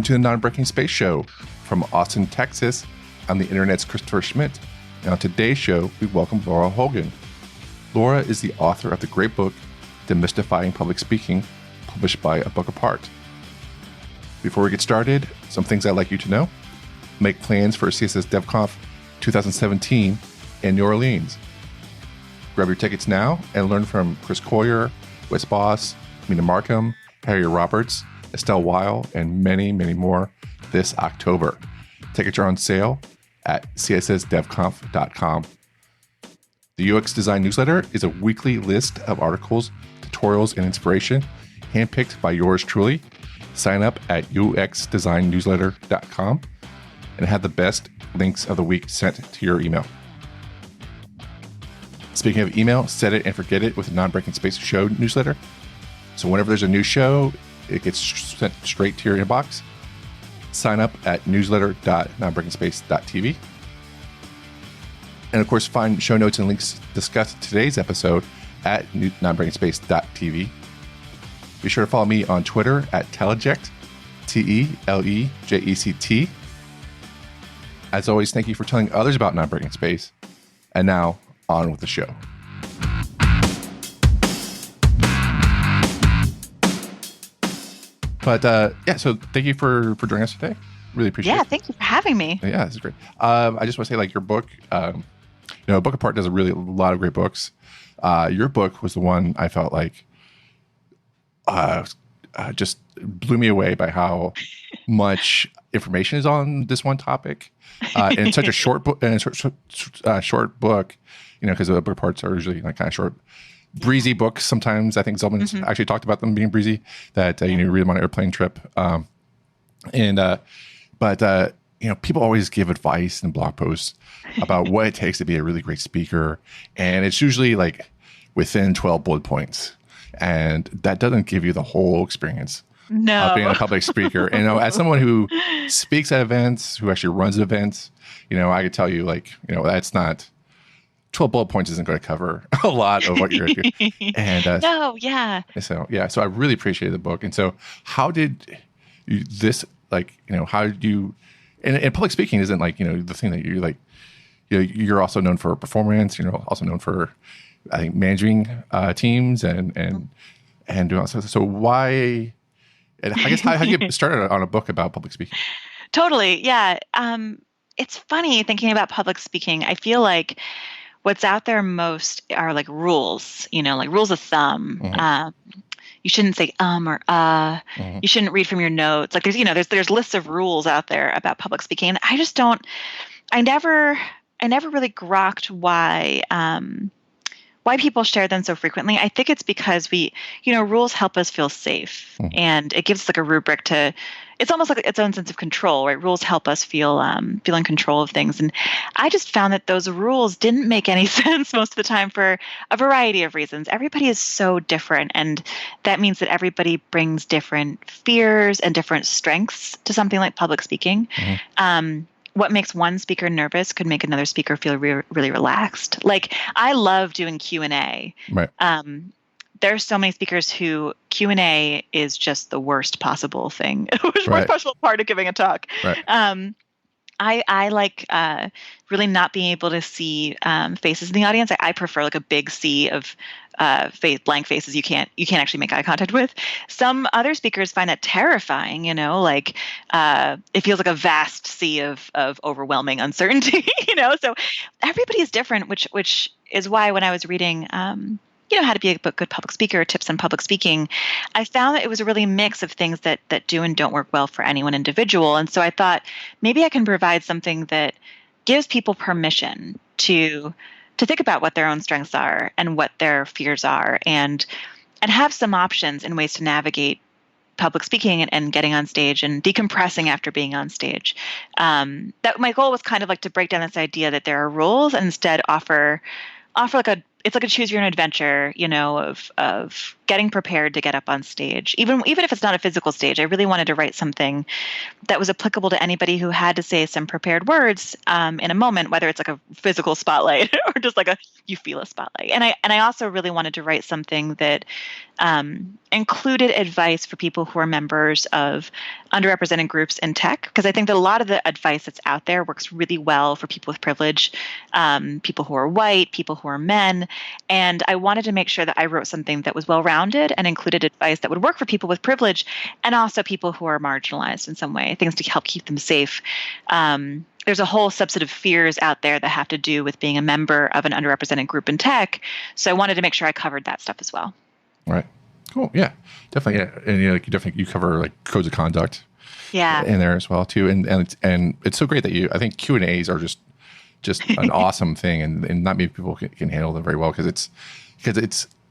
Welcome to the Non-Breaking Space Show from Austin, Texas. I'm the Internet's Christopher Schmidt. And on today's show, we welcome Lara Hogan. Lara is the author of the great book, Demystifying Public Speaking, published by A Book Apart. Before we get started, some things I'd like you to know. Make plans for CSS DevConf 2017 in New Orleans. Grab your tickets now and learn from Chris Coyer, Wes Boss, Mina Markham, Harry Roberts, Estelle Weil, and many, many more this October. Tickets are on sale at cssdevconf.com. The UX Design Newsletter is a weekly list of articles, tutorials, and inspiration handpicked by yours truly. Sign up at uxdesignnewsletter.com and have the best links of the week sent to your email. Speaking of email, set it and forget it with the Non-Breaking Space Show newsletter. So whenever there's a new show, it gets sent straight to your inbox. Sign up at newsletter.nonbreakingspace.tv. And of course, find show notes and links discussed in today's episode at nonbreakingspace.tv. Be sure to follow me on Twitter at Teleject, Teleject. As always, thank you for telling others about Non-Breaking Space. And now, on with the show. But so thank you for joining us today. Really appreciate it. Yeah, thank you for having me. Yeah, this is great. I just want to say, your book, Book Apart does a lot of great books. Your book was the one I felt like just blew me away by how much information is on this one topic. And it's such a short book, and short book, because the book parts are usually kind of short, breezy books. Sometimes I think Zelman's actually talked about them being breezy, that you read them on an airplane trip. But people always give advice in blog posts about what it takes to be a really great speaker, and it's usually within 12 bullet points, and that doesn't give you the whole experience of being a public speaker. And as someone who speaks at events, who actually runs events, I could tell you, that's not 12 bullet points isn't going to cover a lot of what you're doing. And So I really appreciated the book. And so, how did how did you? And public speaking isn't the thing that you you're also known for performance. You're also known for, I think, managing teams and doing so. So why? And I guess how you get started on a book about public speaking? Totally, yeah. It's funny thinking about public speaking. I feel like what's out there most are rules. Rules of thumb. Mm-hmm. You shouldn't say or Mm-hmm. You shouldn't read from your notes. There's lists of rules out there about public speaking. And I just don't. I never really grokked why people share them so frequently. I think it's because rules help us feel safe, and it gives us a rubric to. It's almost like its own sense of control, right? Rules help us feel in control of things, and I just found that those rules didn't make any sense most of the time for a variety of reasons. Everybody is so different, and that means that everybody brings different fears and different strengths to something like public speaking. Mm-hmm. What makes one speaker nervous could make another speaker feel really relaxed. I love doing Q&A. Right. There's so many speakers who Q&A is just the worst possible thing. Worst possible part of giving a talk. Right. I like really not being able to see faces in the audience. I prefer a big sea of blank faces you can't actually make eye contact with. Some other speakers find that terrifying. It feels like a vast sea of overwhelming uncertainty. So everybody is different, which is why when I was reading how to be a good public speaker, tips on public speaking, I found that it was a really mix of things that do and don't work well for any one individual. And so I thought maybe I can provide something that gives people permission to think about what their own strengths are and what their fears are, and have some options and ways to navigate public speaking and getting on stage and decompressing after being on stage. That my goal was kind of to break down this idea that there are rules and instead offer a it's like a choose your own adventure, of getting prepared to get up on stage. Even if it's not a physical stage, I really wanted to write something that was applicable to anybody who had to say some prepared words in a moment, whether it's like a physical spotlight or just like you feel a spotlight. And I also really wanted to write something that included advice for people who are members of underrepresented groups in tech, because I think that a lot of the advice that's out there works really well for people with privilege, people who are white, people who are men. And I wanted to make sure that I wrote something that was well-rounded and included advice that would work for people with privilege and also people who are marginalized in some way, things to help keep them safe. There's a whole subset of fears out there that have to do with being a member of an underrepresented group in tech. So I wanted to make sure I covered that stuff as well. Right. Cool. Yeah, definitely. Yeah. And you cover like codes of conduct. Yeah. In there as well too. And it's so great that I think Q&As are just an awesome thing, and not many people can handle them very well because it's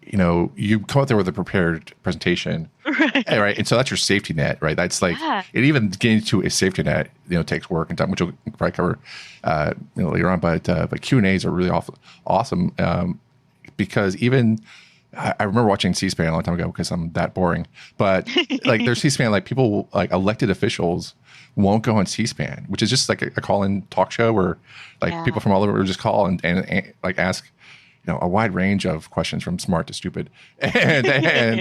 you come out there with a prepared presentation, right? And so that's your safety net, right? That's like, it even getting to a safety net, takes work and time, which we'll probably cover, later on. But Q&As are really awesome because even I remember watching C-SPAN a long time ago because I'm that boring. But like there's C-SPAN, like people, like elected officials won't go on C-SPAN, which is just like a call-in talk show where like people from all over just call and like ask a wide range of questions from smart to stupid, and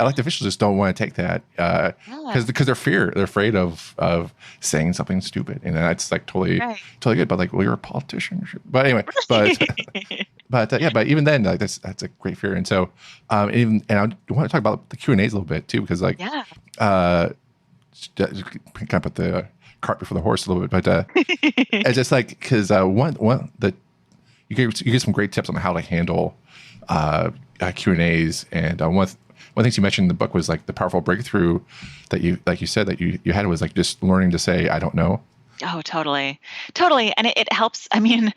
elected officials just don't want to take that because they're afraid of saying something stupid, and that's like totally good. But like, well, you're a politician, but anyway, but even then, like that's a great fear, and so and I want to talk about the Q&As a little bit too, because like kind of put the cart before the horse a little bit, but it's just like because you get some great tips on how to handle Q&As, and one of the things you mentioned in the book was like the powerful breakthrough that you said that you had was like just learning to say I don't know. Oh, totally, and it helps. I mean,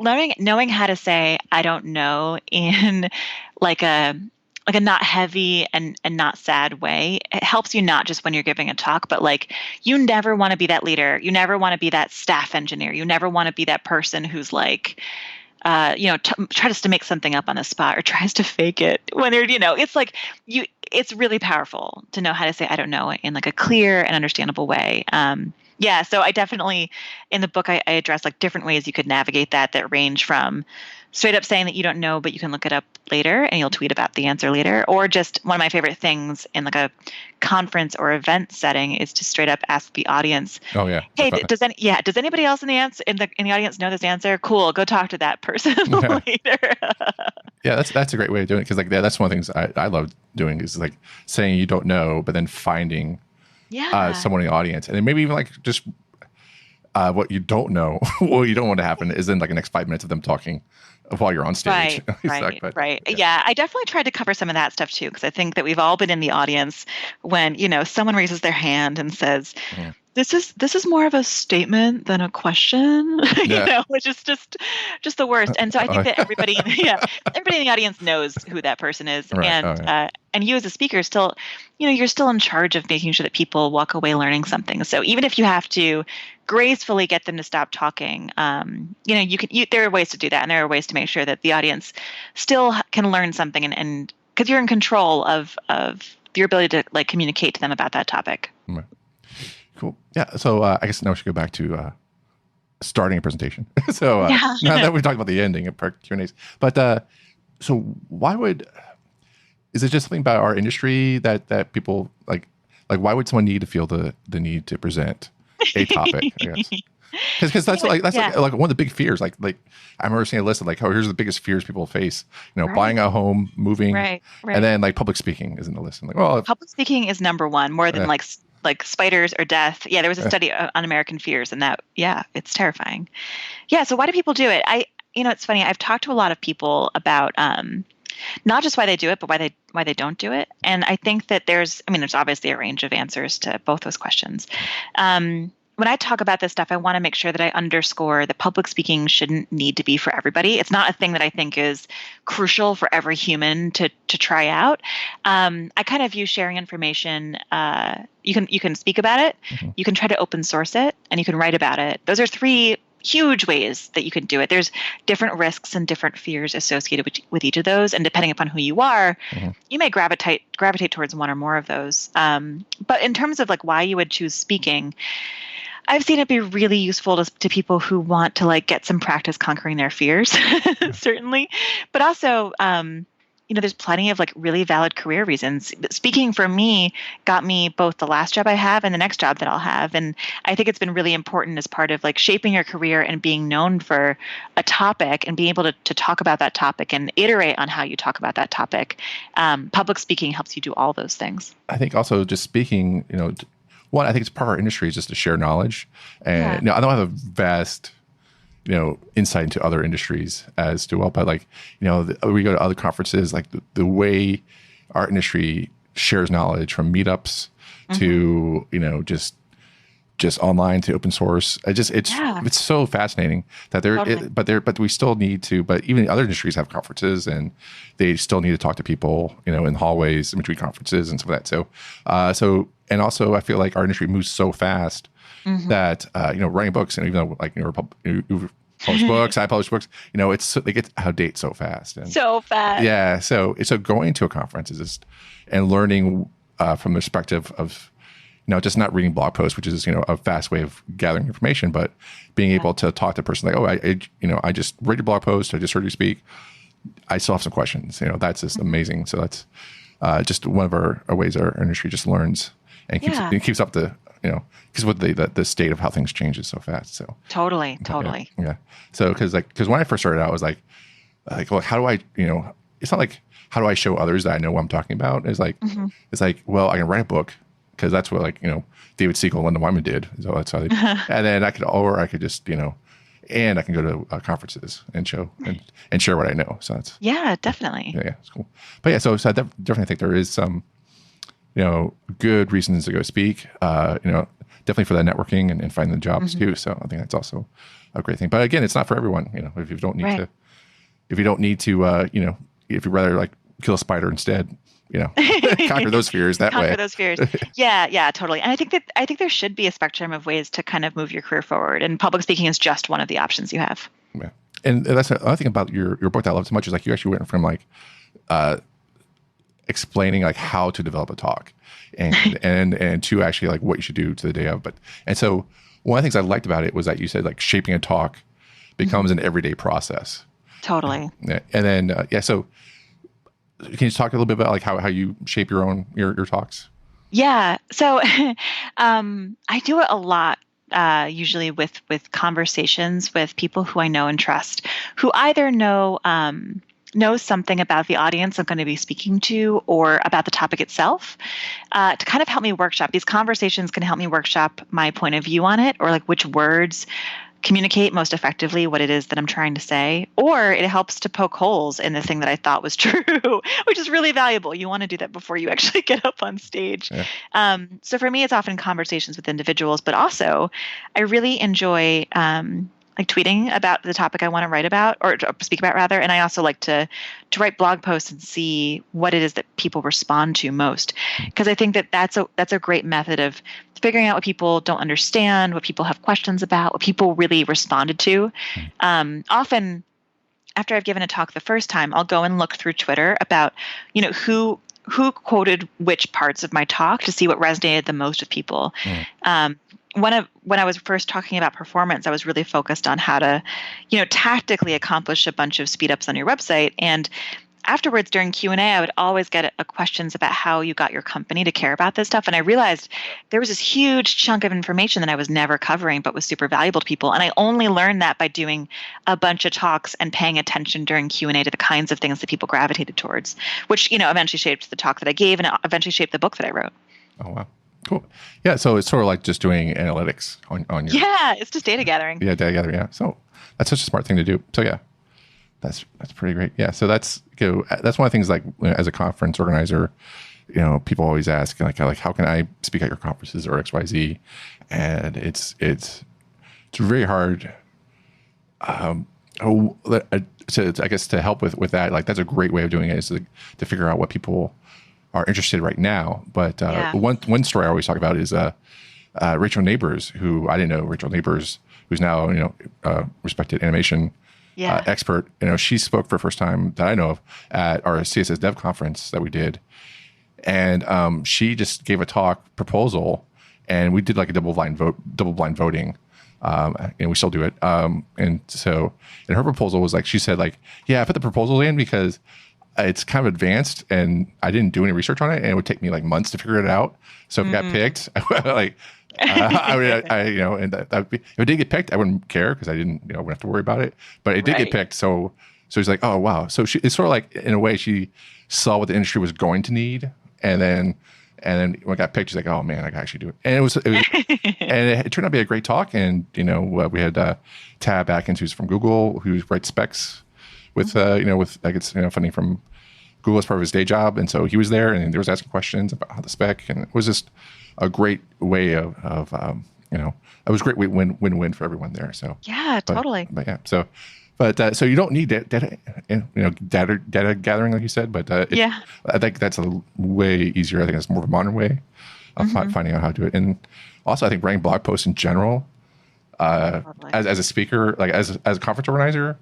knowing how to say I don't know in like a not heavy and not sad way. It helps you not just when you're giving a talk, but like you never want to be that leader. You never want to be that staff engineer. You never want to be that person who's like, tries to make something up on the spot or tries to fake it when they're, it's like it's really powerful to know how to say I don't know in like a clear and understandable way. So I definitely, in the book, I address like different ways you could navigate that range from straight up saying that you don't know, but you can look it up later and you'll tweet about the answer later. Or just one of my favorite things in like a conference or event setting is to straight up ask the audience, oh yeah, hey, does anybody else in the audience know this answer? Cool, go talk to that person later. Yeah, that's a great way of doing it, because like that's one of the things I love doing is like saying you don't know, but then finding someone in the audience, and then maybe even like just what you don't know, what you don't want to happen is in like the next 5 minutes of them talking while you're on stage. Right. Yeah, I definitely tried to cover some of that stuff too, because I think that we've all been in the audience when someone raises their hand and says, this is more of a statement than a question, which is just the worst. And so I think that everybody in the audience knows who that person is, and you as a speaker still, you're still in charge of making sure that people walk away learning something. So even if you have to gracefully get them to stop talking, there are ways to do that, and there are ways to make sure that the audience still can learn something, and because you're in control of your ability to like communicate to them about that topic. Right. Cool. Yeah. So I guess now we should go back to starting a presentation. So now that we talked about the ending of Q&As, but so is it just something about our industry that people like why would someone need to feel the need to present a topic? I guess because that's like one of the big fears. Like I remember seeing a list of like, oh, here's the biggest fears people face. Buying a home, moving, and then like public speaking is in the list. I'm like, well, public speaking is number one, more than like spiders or death. Yeah, there was a study on American fears, and that, it's terrifying. Yeah, so why do people do it? It's funny. I've talked to a lot of people about not just why they do it, but why they don't do it. And I think that there's obviously a range of answers to both those questions. When I talk about this stuff, I want to make sure that I underscore that public speaking shouldn't need to be for everybody. It's not a thing that I think is crucial for every human to try out. I kind of view sharing information. You can speak about it, you can try to open source it, and you can write about it. Those are three huge ways that you can do it. There's different risks and different fears associated with each of those. And depending upon who you are, you may gravitate towards one or more of those. But in terms of like why you would choose speaking, I've seen it be really useful to people who want to like get some practice conquering their fears, certainly. But also, there's plenty of like really valid career reasons. Speaking for me got me both the last job I have and the next job that I'll have. And I think it's been really important as part of like shaping your career and being known for a topic and being able to talk about that topic and iterate on how you talk about that topic. Public speaking helps you do all those things. I think also just speaking, one, I think it's part of our industry is just to share knowledge. And I don't have a vast, insight into other industries as to well, but like, we go to other conferences, like the way our industry shares knowledge from meetups to, just online to open source. It's so fascinating that but we still need to, but even other industries have conferences and they still need to talk to people, in hallways in between conferences and stuff like that. So, and also I feel like our industry moves so fast that, writing books, and even though like, you publish books, I publish books, they get out of date so fast. So fast. Yeah. So going to a conference is just, and learning from the perspective of, just not reading blog posts, which is, a fast way of gathering information, but being able to talk to a person like, I just read your blog post. I just heard you speak. I still have some questions. That's just amazing. So that's just one of our ways our industry just learns and keeps up the, because with the state of how things change is so fast. So totally. Yeah. So because when I first started out, I was like, well, how do I, it's not like how do I show others that I know what I'm talking about? It's like well, I can write a book because that's what David Siegel and Linda Wyman did. So that's how they. And then I could just and I can go to conferences and show and share what I know. So that's definitely. Yeah, it's cool. But yeah, so I definitely think there is some good reasons to go speak, definitely for that networking and finding the jobs too. So I think that's also a great thing. But again, it's not for everyone. If you don't need to, if you'd rather like kill a spider instead, conquer those fears that way. Conquer those fears. Yeah, totally. And I think there should be a spectrum of ways to kind of move your career forward. And public speaking is just one of the options you have. Yeah. And that's another thing about your book that I love so much is like you actually went from like, explaining like how to develop a talk and to actually like what you should do to the day of. And so one of the things I liked about it was that you said like shaping a talk becomes an everyday process. Totally. And then, so can you talk a little bit about like how you shape your talks? Yeah. So I do it a lot. Usually with conversations with people who I know and trust, who either know something about the audience I'm going to be speaking to or about the topic itself, to kind of help me workshop. These conversations can help me workshop my point of view on it, or like which words communicate most effectively what it is that I'm trying to say, or it helps to poke holes in the thing that I thought was true, which is really valuable. You want to do that before you actually get up on stage. Yeah. So for me, it's often conversations with individuals, but also I really enjoy like tweeting about the topic I want to write about or speak about rather. And I also like to write blog posts and see what it is that people respond to most. Because I think that that's a great method of figuring out what people don't understand, what people have questions about, what people really responded to. Often after I've given a talk the first time, I'll go and look through Twitter about, who quoted which parts of my talk to see what resonated the most with people. When I was first talking about performance, I was really focused on how to, tactically accomplish a bunch of speed ups on your website. And afterwards, during Q&A, I would always get questions about how you got your company to care about this stuff. And I realized there was this huge chunk of information that I was never covering, but was super valuable to people. And I only learned that by doing a bunch of talks and paying attention during Q&A to the kinds of things that people gravitated towards, which, eventually shaped the talk that I gave and eventually shaped the book that I wrote. Oh, wow. Cool. Yeah. So it's sort of like just doing analytics on your. Yeah. It's just data gathering. Yeah. Data gathering. Yeah. So that's such a smart thing to do. So yeah, that's pretty great. Yeah. So that's one of the things like as a conference organizer, people always ask like how can I speak at your conferences or XYZ? And it's very hard. I guess to help with that, like that's a great way of doing it is to figure out what people are interested right now. But one story I always talk about is Rachel Neighbors, who I didn't know Rachel Neighbors who's now, respected animation expert. She spoke for the first time that I know of at our CSS Dev conference that we did. And she just gave a proposal, and we did like a double blind voting. And we still do it. And her proposal was like, she said like, yeah, I put the proposal in because it's kind of advanced and I didn't do any research on it, and it would take me like months to figure it out. So if it got picked, like, and if it did get picked, I wouldn't care because I wouldn't have to worry about it. But it did get picked. So he's like, oh wow. So it's sort of like, in a way, she saw what the industry was going to need, and then when it got picked, she's like, oh man, I can actually do it. And it was and it turned out to be a great talk. And we had Tab Atkins, who's from Google, who writes specs with funding from Google as part of his day job. And so he was there, and there was asking questions about how the spec, and it was just a great way of it was a great win-win for everyone there. So yeah, totally. So you don't need data gathering, like you said, but I think that's a way easier. I think it's more of a modern way of finding out how to do it. And also, I think writing blog posts in general, as a speaker, like as a conference organizer,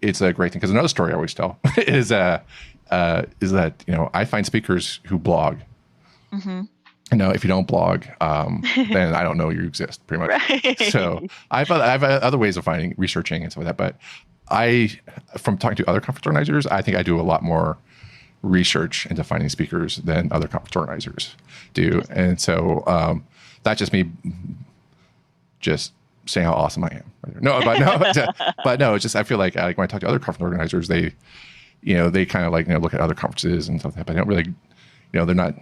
it's a great thing. Because another story I always tell is that I find speakers who blog. Mm-hmm. If you don't blog, then I don't know you exist, pretty much. Right. So I have other ways of researching and stuff like that. But from talking to other conference organizers, I think I do a lot more research into finding speakers than other conference organizers do. And so that's just me just saying how awesome I am. It's just, I feel like when I talk to other conference organizers, they kind of look at other conferences and stuff like that, but they don't really, they're not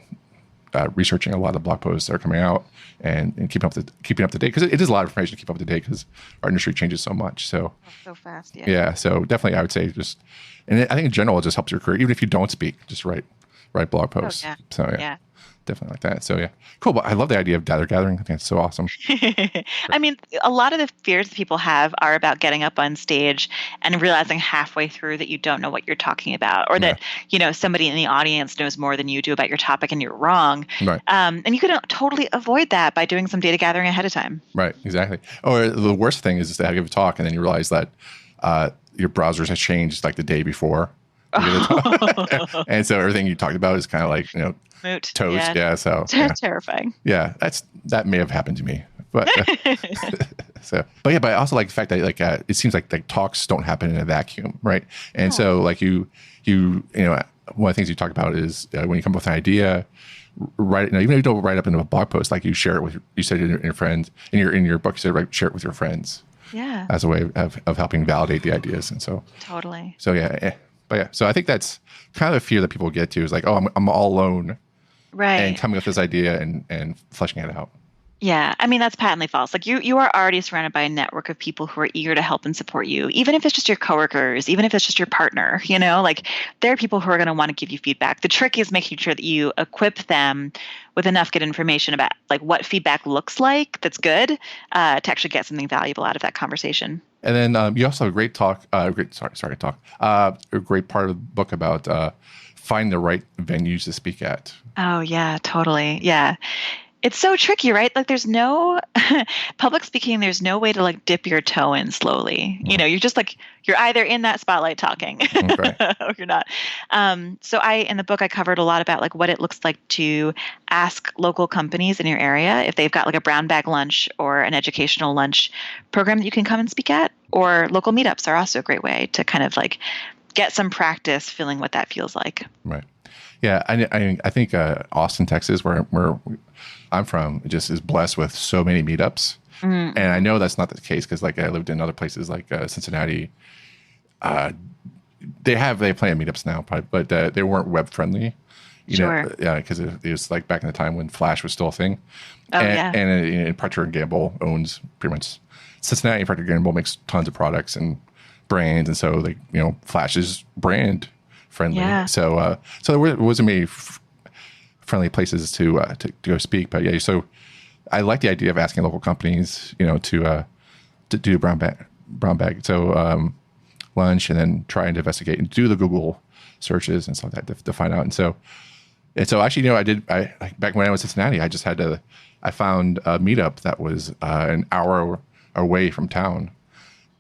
researching a lot of the blog posts that are coming out and keeping up to date, because it is a lot of information to keep up to date because our industry changes so much. So fast. Yeah. So definitely, I would say and I think in general, it just helps your career. Even if you don't speak, just write blog posts. Oh, yeah. So yeah. Definitely like that. So yeah, cool. But I love the idea of data gathering. I think it's so awesome. I mean, a lot of the fears that people have are about getting up on stage and realizing halfway through that you don't know what you're talking about, or that somebody in the audience knows more than you do about your topic and you're wrong. Right. And you can totally avoid that by doing some data gathering ahead of time. Right. Exactly. Or the worst thing is to give a talk and then you realize that your browsers has changed like the day before. And so everything you talked about is kind of like moot. Toast. Yeah. So terrifying. Yeah. That may have happened to me, but but I also like the fact that it seems like talks don't happen in a vacuum. Right. And so like you one of the things you talk about is when you come up with an idea, even if you don't write up in a blog post, like you share it with, you said in your friends, in your book, you said, share it with your friends. Yeah. As a way of helping validate the ideas. And so. Totally. So yeah. But yeah, so I think that's kind of a fear that people get to is like, oh, I'm all alone. Right. And coming with this idea and fleshing it out. Yeah. I mean, that's patently false. Like you are already surrounded by a network of people who are eager to help and support you, even if it's just your coworkers, even if it's just your partner, like there are people who are going to want to give you feedback. The trick is making sure that you equip them with enough good information about like what feedback looks like that's good to actually get something valuable out of that conversation. And then you also have a great talk, a great part of the book about finding the right venues to speak at. Oh, yeah, totally. Yeah. It's so tricky, right? Like there's no public speaking. There's no way to like dip your toe in slowly. You're just like, you're either in that spotlight talking or you're not. So in the book, I covered a lot about like what it looks like to ask local companies in your area if they've got like a brown bag lunch or an educational lunch program that you can come and speak at, or local meetups are also a great way to kind of like get some practice feeling what that feels like. Right. Yeah. I think Austin, Texas, where I'm from, just is blessed with so many meetups. Mm-hmm. And I know that's not the case because like I lived in other places like Cincinnati. They have plenty of meetups now, probably, but they weren't web friendly. Because it was like back in the time when Flash was still a thing. And Procter & Gamble owns pretty much Cincinnati. Procter & Gamble makes tons of products and brands, and so Flash is brand friendly. Yeah. So there wasn't many friendly places to go speak, but yeah. So I like the idea of asking local companies, to do brown bag. So lunch, and then trying to investigate and do the Google searches and stuff like that to find out. And so actually, I back when I was in Cincinnati, I found a meetup that was an hour away from town,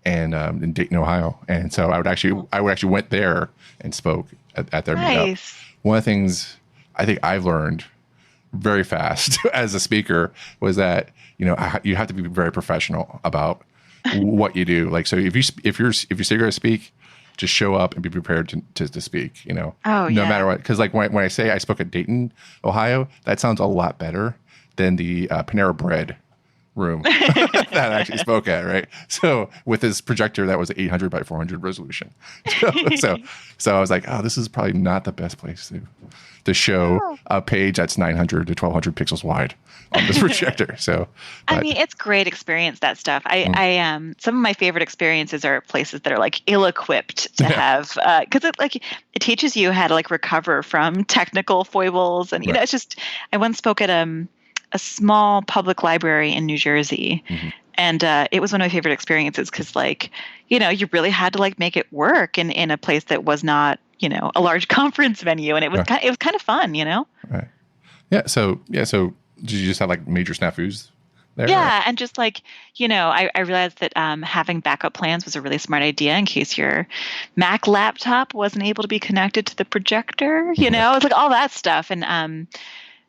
and in Dayton, Ohio. And so I would actually went there and spoke at their meetup. One of the things I think I've learned very fast as a speaker was that, you know, you have to be very professional about what you do. Like, so if you say you're going to speak, just show up and be prepared to speak, you know, no matter what. Because like when I say I spoke at Dayton, Ohio, that sounds a lot better than the Panera Bread room that I actually spoke at, right? So with this projector that was 800 by 400 resolution. So I was like, oh, this is probably not the best place to show a page that's 900 to 1200 pixels wide on this projector. So, I mean, it's great experience, that stuff. I some of my favorite experiences are places that are like ill-equipped to have, because it teaches you how to like recover from technical foibles. And, you know, it's just, I once spoke at a small public library in New Jersey. And it was one of my favorite experiences because, like, you know, you really had to like make it work in a place that was not, you know, a large conference venue, and it was kind of fun, you know. Right. Yeah. So did you just have like major snafus there? Yeah, and just like, you know, I realized that having backup plans was a really smart idea in case your Mac laptop wasn't able to be connected to the projector. You know, it's like all that stuff, and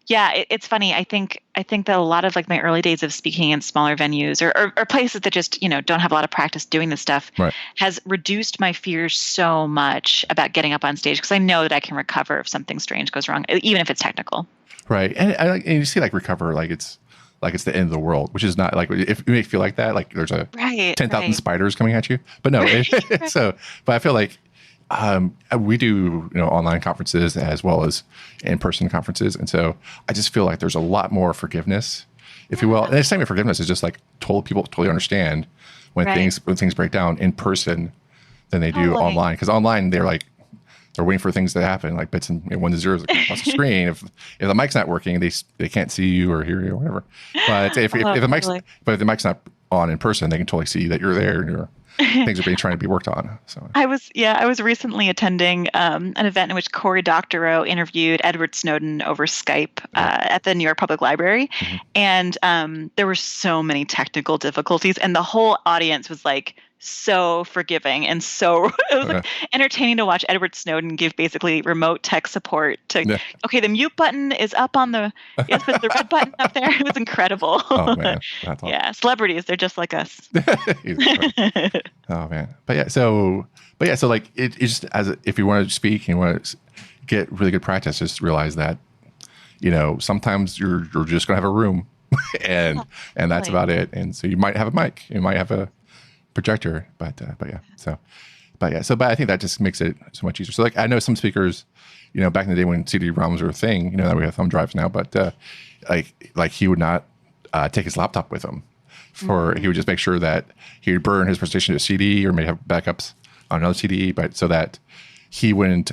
yeah, it's funny. I think that a lot of like my early days of speaking in smaller venues or places that just, you know, don't have a lot of practice doing this stuff has reduced my fears so much about getting up on stage, because I know that I can recover if something strange goes wrong, even if it's technical. Right, and you see like recover like it's the end of the world, which is not. Like, if you may feel like that, like there's a 10,000 spiders coming at you, but no. But I feel like. We do, you know, online conferences as well as in-person conferences. And so I just feel like there's a lot more forgiveness, if you will. And the same with forgiveness is just like people totally understand when things break down in person than they do online. Because online they're waiting for things to happen, like bits and 1 to 0s across the screen. If the mic's not working, they can't see you or hear you or whatever. But if the mic's not on in person, they can totally see that you're there and things are being trying to be worked on. So I was recently attending an event in which Cory Doctorow interviewed Edward Snowden over Skype at the New York Public Library, and there were so many technical difficulties, and the whole audience was like so forgiving, and so it was like entertaining to watch Edward Snowden give basically remote tech support to okay, the mute button is up on the put the red button up there. It was incredible. Oh man, that's awesome. Yeah, celebrities, they're just like us. Oh man, but yeah, so like it just if you want to speak and you want to get really good practice, just realize that, you know, sometimes you're just gonna have a room, and that's about it. And so you might have a mic, you might have a projector, but I think that just makes it so much easier. So like I know some speakers, you know, back in the day when CD-ROMs were a thing, you know, that we have thumb drives now, but like he would not take his laptop with him. He would just make sure that he would burn his presentation to a CD or maybe have backups on another CD, but so that he wouldn't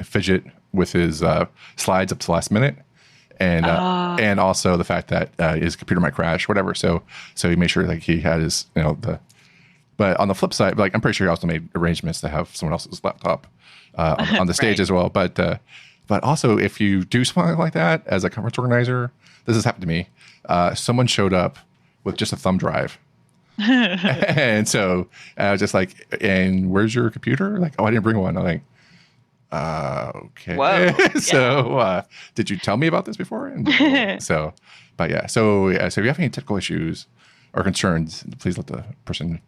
fidget with his slides up to the last minute. And also the fact that his computer might crash, whatever. So he made sure like he had his, you know, but on the flip side, like I'm pretty sure he also made arrangements to have someone else's laptop on the stage as well. But also if you do something like that as a conference organizer, this has happened to me. Someone showed up with just a thumb drive. And so I was just like, and where's your computer? Like, oh, I didn't bring one. I'm like, okay. Whoa. So did you tell me about this before? And so if you have any technical issues or concerns, please let the person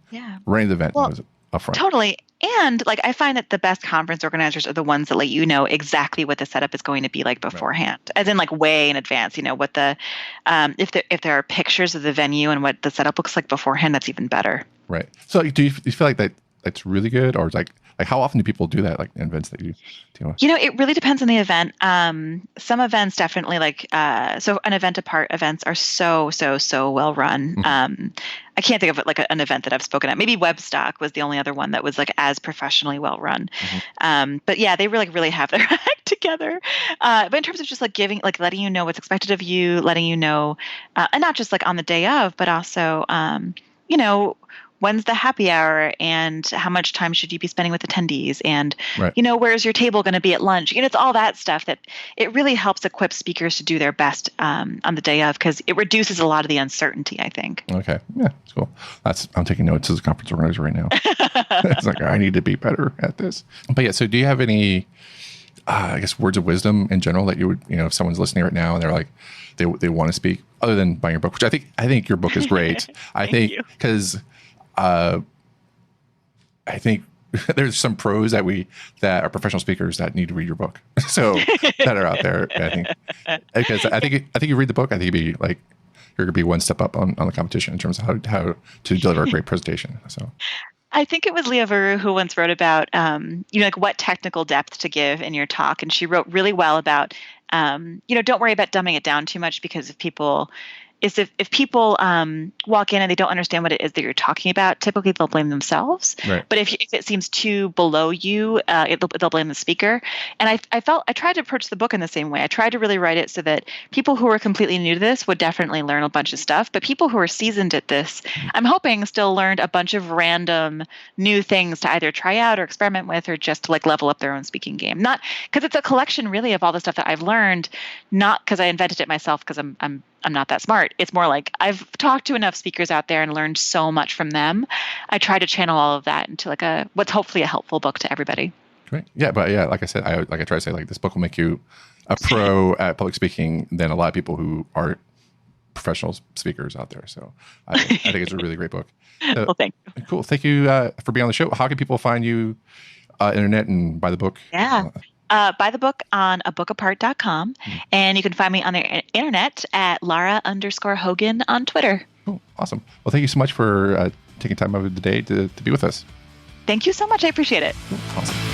running the event know up front. Totally. And like I find that the best conference organizers are the ones that let you know exactly what the setup is going to be like beforehand, as in like way in advance. You know what the if there are pictures of the venue and what the setup looks like beforehand, that's even better. Right. So do you feel like that's really good, or like how often do people do that, like in events that you deal with? You know, it really depends on the event. Some events definitely so an event apart events are so well run. I can't think of like an event that I've spoken at. Maybe Webstock was the only other one that was like as professionally well run. But yeah, they really have their act together. But in terms of just like giving, like letting you know what's expected of you, letting you know, and not just like on the day of, but also, you know, when's the happy hour and how much time should you be spending with attendees, and Right. where's your table going to be at lunch. It's all that stuff that it really helps equip speakers to do their best on the day of, because it reduces a lot of the uncertainty, I think. Okay. Yeah, that's cool. I'm taking notes as a conference organizer right now. It's like, I need to be better at this. But yeah, so do you have any, I guess, words of wisdom in general that you would, if someone's listening right now and they're like, they want to speak, other than buying your book, which I think your book is great. I think because I think there's some pros that are professional speakers that need to read your book. So that are out there. I think because I think you read the book, I think you're going to be one step up on the competition in terms of how to deliver a great presentation. So I think it was Leah Veru who once wrote about, what technical depth to give in your talk. And she wrote really well about, don't worry about dumbing it down too much, because if people walk in and they don't understand what it is that you're talking about, typically they'll blame themselves. Right. But if it seems too below you, they'll blame the speaker. And I tried to approach the book in the same way. I tried to really write it so that people who are completely new to this would definitely learn a bunch of stuff. But people who are seasoned at this, I'm hoping still learned a bunch of random new things to either try out or experiment with, or just to level up their own speaking game. Not because it's a collection really of all the stuff that I've learned, not because I invented it myself, because I'm not that smart. It's more like I've talked to enough speakers out there and learned so much from them. I try to channel all of that into what's hopefully a helpful book to everybody. Great. Yeah. But yeah, like I said, I try to say, this book will make you a pro at public speaking than a lot of people who aren't professional speakers out there. So I think it's a really great book. Well, thank you. Cool. Thank you for being on the show. How can people find you internet and buy the book? Yeah. Buy the book on abookapart.com, and you can find me on the internet at Lara_Hogan on Twitter. Cool. Awesome. Well, thank you so much for taking time out of the day to be with us. Thank you so much. I appreciate it. Cool. Awesome.